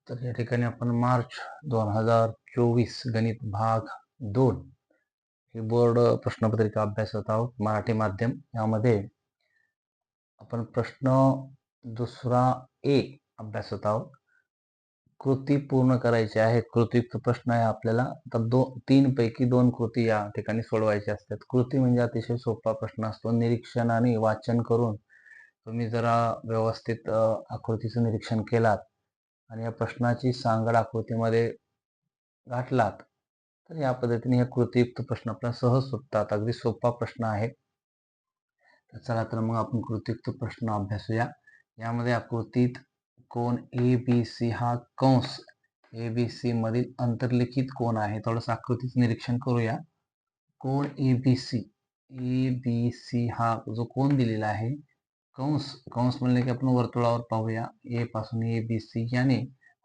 तर या ठिकाणी आपण मार्च 2024 गणित भाग 2 ही बोर्ड प्रश्नपत्रिका अभ्यासत आहोत. मराठी माध्यम यामध्ये आपण प्रश्न दुसरा ए अभ्यासत आहोत. कृती पूर्ण करायची आहे. कृतीयुक्त प्रश्न आहे आपल्याला. तर तीन पैकी 2 कृती या ठिकाणी सोडवायच्या असतात. कृती म्हणजे अतिशय सोपा प्रश्न असतो. निरीक्षण आणि वाचन करून तुम्ही जरा व्यवस्थित आकृतीचं निरीक्षण केलात आणि या प्रश्नाची सांगड आकृतीमध्ये गाठलात तर या पद्धतीने हे कृतीयुक्त प्रश्न आपल्याला सहज सुटतात. अगदी सोपा प्रश्न आहे. तर चला तर मग आपण कृतीयुक्त प्रश्न अभ्यासूया. यामध्ये आकृतीत कोण ABC हा कंस ABC मधील अंतर्लिखित कोण आहे. थोडंसं आकृतीचं निरीक्षण करूया. कोण ABC हा जो कोण दिलेला आहे कंस कंस म्हणले की आपण वर्तुळावर पाहूया. ए पासून ABC याने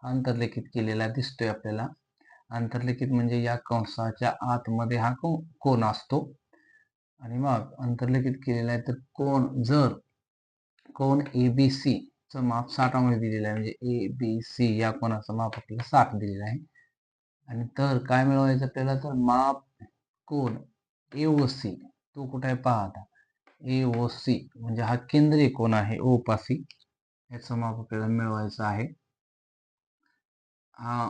अंतर्लिखित केलेला दिसतोय आपल्याला. अंतर्लिखित म्हणजे या कंसाच्या आतमध्ये हा कोण असतो आणि मग अंतर्लिखित केलेला आहे. तर जर कोण ABC चं माप 60 अंश दिलेलं आहे म्हणजे ABC या कोणाचं माप आपल्याला 60 दिलेलं आहे आणि तर काय मिळवायचं आपल्याला तर माप कोण AOC तो कुठे आहे पहा आता. AOC म्हणजे हा केंद्रीय कोण आहे O पाशी याचं माप आपल्याला मिळवायचं आहे. हा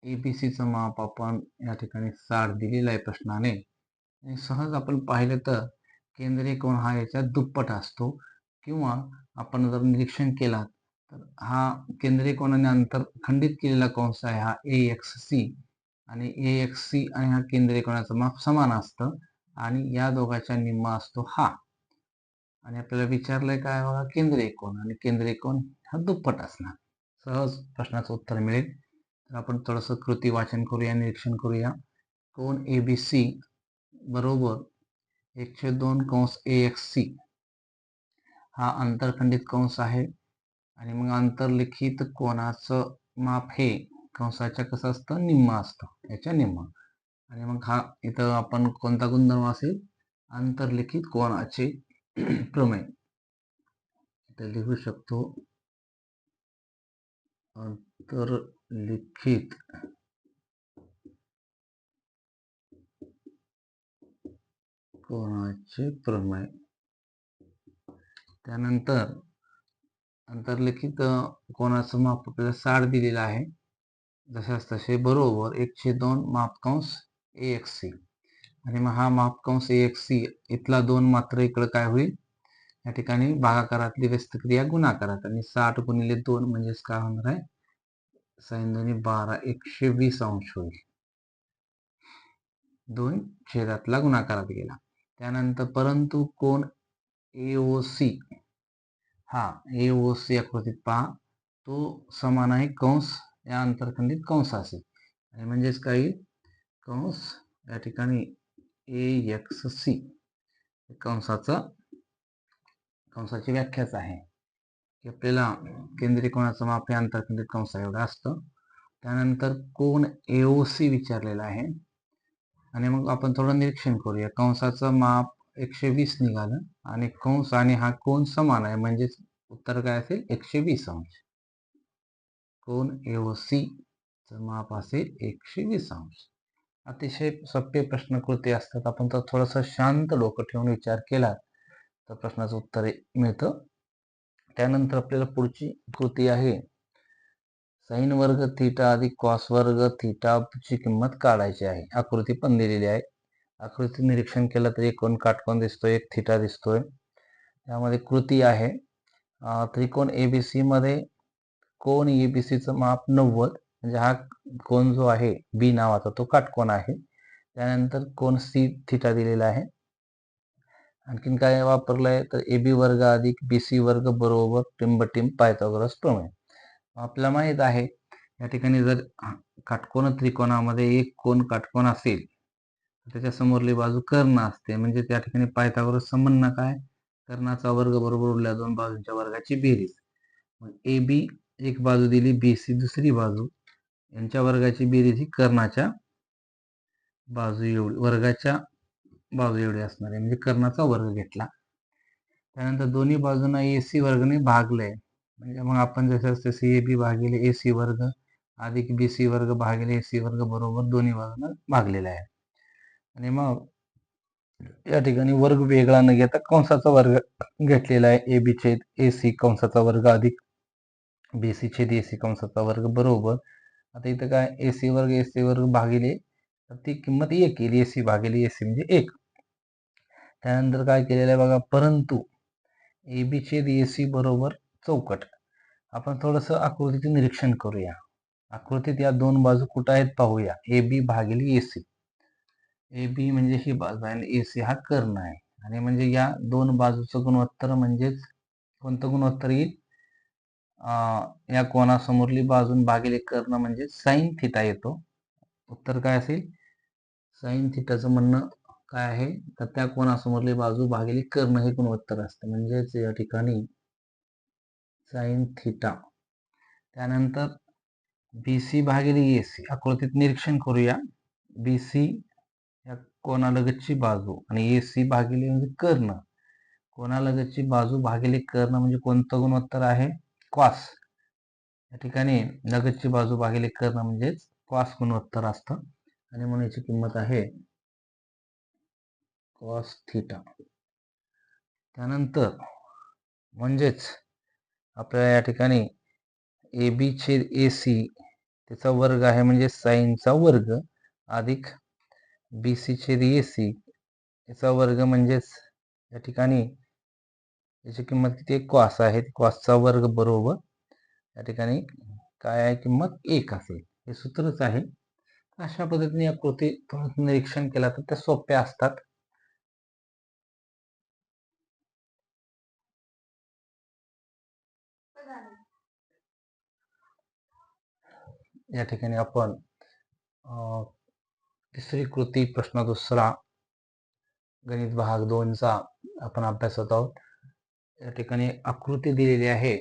ABCचं माप आपण या ठिकाणी 60 दिलेला आहे प्रश्नाने. सहज आपण पाहिलं तर केंद्रीय कोन हा याच्या दुप्पट असतो किंवा आपण जर निरीक्षण केला तर हा केंद्रीय कोनाने अंतर खंडित केलेला कंस आहे हा AXC आणि AXC आणि हा केंद्रीय कोनाचं माप समान असतं आणि या दोघांच्या निम्मा असतो हा आणि आपल्याला विचारलंय काय बघा केंद्रीय कोन आणि केंद्रीय कोन हा दुप्पट असणार. सहज प्रश्नाचं उत्तर मिळेल. तर आपण थोडंसं कृती वाचन करूया, निरीक्षण करूया. कोन ABC बरोबर 1/2 कंस AXC हा अंतरखंडित कंस आहे आणि मग अंतर्लिखित कोनाचं माप हे कंसाच्या कसं असतं निम्म असतं याच्या निम्म आणि मग हा इथं आपण कोणता गुणधर्म असेल अंतर्लिखित कोनाचे प्रमेय इथे लिहू शकतो. अंतर्लिखित कोनाचे प्रमेय. त्यानंतर अंतर्लिखित कोनाचं माप आपल्याला 60 दिलेलं आहे जशास तसे बरोबर 1/2 मापकंस AXC आणि मग हा मापकंस AXC इथला 2 मात्र इकडं काय होईल या ठिकाणी भागाकारातली व्यस्त क्रिया गुणाकारात आणि 60 गुणिले 2 म्हणजेच काय होणार आहे sin 2 12 120 अंश होईल. 2 छेदातला गुणाकारात गेला. त्यानंतर परंतु कोण AOC हा AOC आकृतीत पहा तो समान आहे कंस या अंतरखंडित कंसाशी आणि म्हणजेच काय कंस या ठिकाणी AXC कंसाची व्याख्याच आहे की आपल्याला केंद्रीय कोनाचं माप हे अंतरखंडित कंसा एवढं असतं. त्यानंतर कोण AOC विचारलेला आहे आणि मग आपण थोडं निरीक्षण करूया. कंसाचं माप 120 निघालं आणि कंस आणि हा कोन समान आहे म्हणजेच उत्तर काय असेल 120 अंश. कोन AOC चं माप असेल 120 अंश. अतिशय सोपे प्रश्नकृती असतात. आपण तर थोडंसं शांत डोकं ठेवून विचार केला तर प्रश्नाचं उत्तर मिळतं. त्यानंतर आपल्याला पुढची कृती आहे साइन वर्ग थीटा अधिक कॉस वर्ग थीटा ची किंमत काढायची आहे. आकृती पण दिलेली आहे. आकृती निरीक्षण केलं तर एक कोन काटकोन दिसतोय, एक थीटा दिसतोय. त्यामध्ये कृती आहे त्रिकोण ABC मध्ये कोन ABCचं माप 90 म्हणजे हा कोन जो आहे B नावाचा तो काटकोन आहे. त्यानंतर कोन C थीटा दिलेला आहे. आणखीन काय वापरलंय तर AB वर्ग अधिक BC वर्ग बरोबर टिंबटिंब पायथागोरस प्रमेय. आपल्याला माहित आहे या ठिकाणी जर काटकोन त्रिकोणामध्ये एक कोन काटकोन असेल त्याच्या समोरली बाजू कर्ण असते म्हणजे त्या ठिकाणी पायथागोरस संबंध काय कर्णाचा वर्ग बरोबर उरल्या दोन बाजूंच्या वर्गाची बेरीज. मग AB एक बाजू दिली BC दुसरी बाजू यांच्या वर्गाची बेरीज ही कर्णाच्या बाजू एवढी वर्गाच्या बाजू एवढी असणार आहे म्हणजे कर्णाचा वर्ग घेतला. त्यानंतर दोन्ही बाजूंना AC वर्गने भागलंय म्हणजे मग आपण जसं AC भागिले AC वर्ग अधिक BC वर्ग भागिले AC वर्ग बरोबर दोन्ही बाजूंना भागलेला आहे. आणि मग या ठिकाणी वर्ग वेगळा न घेता कंसाचा वर्ग घेतलेला आहे. AB छेद AC कंसाचा वर्ग अधिक BC छेद AC कंसाचा वर्ग बरोबर. आता इथं काय AC वर्ग भागिले ती किंमत 1 येईल. AC भागिले AC म्हणजे 1. त्यानंतर काय केलेलं आहे बघा, परंतु AB छेद AC बरोबर चौकट. आपण थोडंसं आकृतीचे निरीक्षण करूया. आकृतीत या दोन बाजू कुठं आहेत पाहूया. AB भागिले AC. AB म्हणजे ही बाजू आहे आणि AC हा कर्ण आहे. आणि म्हणजे या दोन बाजूचं गुणोत्तर म्हणजेच कोणतं गुणोत्तर येईल? या कोणासमोरली बाजून भागिले कर्ण म्हणजे साइन थिटा येतो. उत्तर काय असेल? साइन थिटाचं म्हणणं काय आहे तर त्या कोणासमोरली बाजू भागिले कर्ण हे गुणोत्तर असतं. म्हणजेच या ठिकाणी साइन थिटा. त्यानंतर BC भागिले AC आकृतीत निरीक्षण करूया. BC या कोणालगतची बाजू आणि AC भागिले म्हणजे कर्ण. कोणालगतची बाजू भागिले कर्ण म्हणजे कोणतं गुणोत्तर आहे? कॉस. या ठिकाणी लगतची बाजू भागिले कर्ण म्हणजेच कॉस गुणोत्तर असतं आणि म्हणून याची किंमत आहे कॉस थिटा. त्यानंतर म्हणजेच आपल्याला या ठिकाणी AB छेद AC त्याचा वर्ग आहे म्हणजे साइनचा वर्ग अधिक BC छेद AC याचा वर्ग म्हणजेच या ठिकाणी याची किंमत किती आहे? कॉस आहे. कॉसचा वर्ग बरोबर या ठिकाणी काय आहे? किंमत 1 असेल. हे सूत्रच आहे. अशा पद्धतीने या कृती थोडं निरीक्षण केला तर त्या सोप्या असतात. या ठिकाणी आपण तिसरी कृती प्रश्न दुसरा गणित भाग 2 चा आपण अभ्यासत आहोत. या ठिकाणी आकृती दिलेली आहे.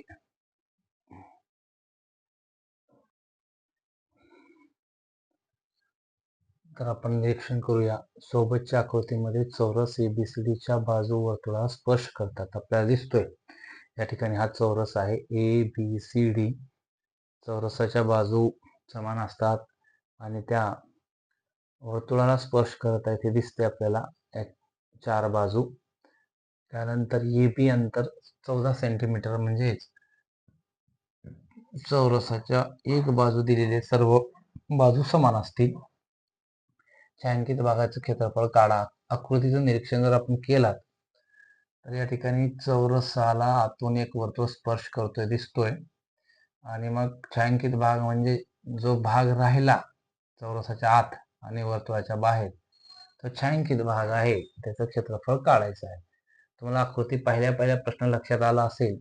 तर आपण निरीक्षण करूया. सोबतच्या आकृतीमध्ये चौरस ABCDच्या बाजू वर्तुळाला स्पर्श करतात आपल्याला दिसतोय. या ठिकाणी हा चौरस आहे ABCD. चौरसाच्या बाजू समान असतात आणि त्या वर्तुळाला स्पर्श करत आहे ते दिसते आपल्याला 4 बाजू. त्यानंतर AB अंतर 14 सेंटीमीटर म्हणजेच चौरसाच्या एक बाजू दिलेले सर्व बाजू समान असतील. छायांकित भागाचं क्षेत्रफळ काढा. आकृतीचं निरीक्षण जर आपण केलात तर या ठिकाणी चौरसाला आतून एक वर्तुळ स्पर्श करतोय दिसतोय आणि मग छायांकित भाग म्हणजे जो भाग राहिला चौरसाच्या आत आणि वर्तुळाच्या बाहेर तो छायांकित भाग आहे त्याचं क्षेत्रफळ काढायचं आहे. तुम्हाला आकृती पहिल्या प्रश्न लक्षात आला असेल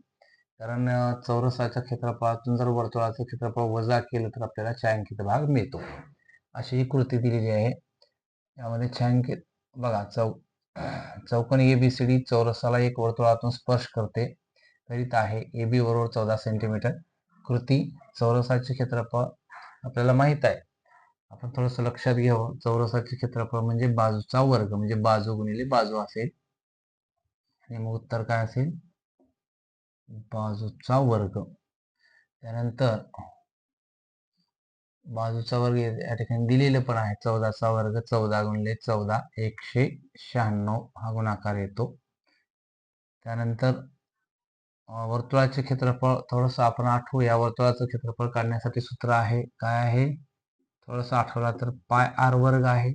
कारण चौरसाच्या क्षेत्रफळातून जर वर्तुळाचं क्षेत्रफळ वजा केलं तर आपल्याला छायांकित भाग मिळतो. अशी ही कृती दिलेली आहे. यामध्ये छायांकित बघा चौकोन ABCD चौरसाला एक वर्तुळातून स्पर्श करते करीत आहे. AB बरोबर 14 सेंटीमीटर. कृती चौरसाचे क्षेत्रफळ आपल्याला माहित आहे. आपण थोडंसं लक्षात घ्यावं. चौरसाचे क्षेत्रफळ म्हणजे बाजूचा वर्ग म्हणजे बाजू गुणिले बाजू असेल आणि मग उत्तर काय असेल? बाजूचा वर्ग. त्यानंतर बाजूचा वर्ग या ठिकाणी दिलेलं पण आहे. 14चा वर्ग 14 गुणिले 14 196 हा गुणाकार येतो. त्यानंतर वर्तुळाचे क्षेत्रफळ थोडंसं आपण आठवूया. वर्तुळाचं क्षेत्रफळ काढण्यासाठी सूत्र आहे काय आहे? थोडंसं आठवला तर पाय r वर्ग आहे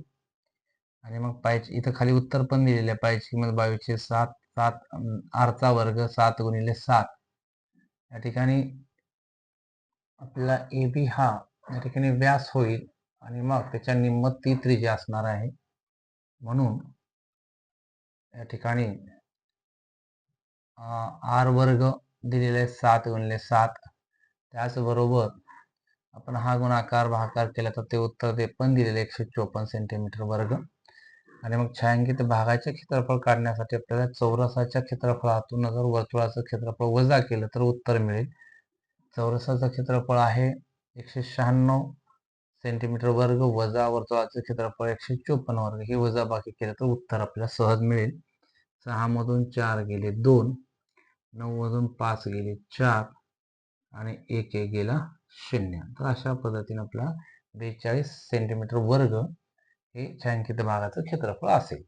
आणि मग पायची इथं खाली उत्तर पण दिलेलं आहे. पायची किंमत 22/7 7 r चा वर्ग 7 गुणिले 7. या ठिकाणी आपल्याला AB हा या ठिकाणी व्यास होईल आणि मग त्याच्या निम्म ती त्रिज्या असणार आहे. म्हणून या ठिकाणी r वर्ग दिलेला आहे 7 गुणिले 7. त्याचबरोबर आपण हा गुणाकार भागाकार केला तर ते उत्तर ते पण दिलेले 154 सेंटीमीटर वर्ग. आणि मग छायांकित भागाचे क्षेत्रफळ काढण्यासाठी आपल्याला चौरसाच्या क्षेत्रफळातून जर वर्तुळाचं क्षेत्रफळ वजा केलं तर उत्तर मिळेल. चौरसाचं क्षेत्रफळ आहे 196 सेंटीमीटर वर्ग वजा वर्तुळाचं क्षेत्रफळ 154 वर्ग. हे वजा बाकी केलं तर उत्तर आपल्याला सहज मिळेल. 6 मधून 4 गेले 2, 9 मधून 5 गेले 4 आणि 1 गेला 0. तर अशा पद्धतीने आपला 42 सेंटीमीटर वर्ग हे छायांकित भागाचं क्षेत्रफळ असेल.